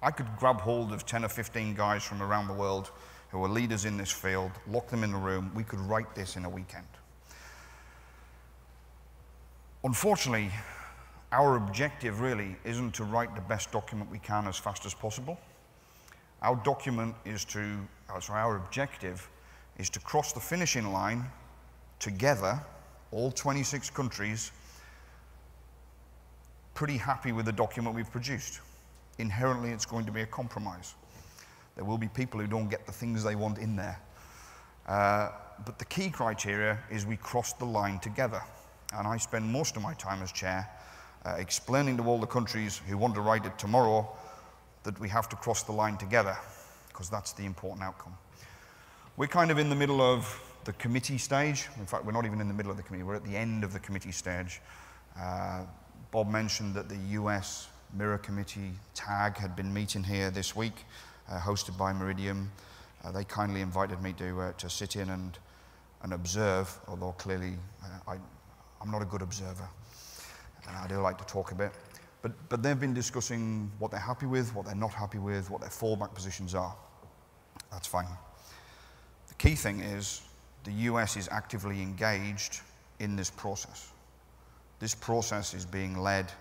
I could grab hold of 10 or 15 guys from around the world who are leaders in this field, lock them in a room, we could write this in a weekend. Unfortunately, our objective really isn't to write the best document we can as fast as possible. Our objective is to cross the finishing line together, all 26 countries, pretty happy with the document we've produced. Inherently, it's going to be a compromise. There will be people who don't get the things they want in there. But the key criteria is we cross the line together. And I spend most of my time as chair explaining to all the countries who want to write it tomorrow that we have to cross the line together, because that's the important outcome. We're kind of in the middle of the committee stage. In fact, we're not even in the middle of the committee, we're at the end of the committee stage. Bob mentioned that the US Mirror Committee, TAG, had been meeting here this week, hosted by Meridian. They kindly invited me to sit in and observe, although clearly I'm not a good observer. I do like to talk a bit. But they've been discussing what they're happy with, what they're not happy with, what their fallback positions are. That's fine. The key thing is the US is actively engaged in this process. This process is being led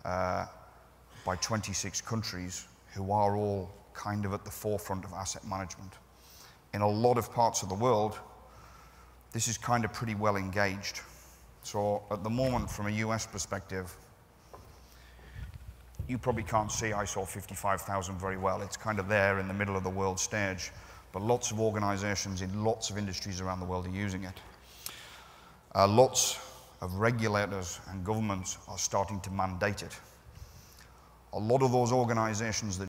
by 26 countries who are all kind of at the forefront of asset management. In a lot of parts of the world, this is kind of pretty well engaged. So at the moment, from a US perspective, you probably can't see ISO 55000 very well. It's kind of there in the middle of the world stage, but lots of organizations in lots of industries around the world are using it. Lots of regulators and governments are starting to mandate it. A lot of those organizations that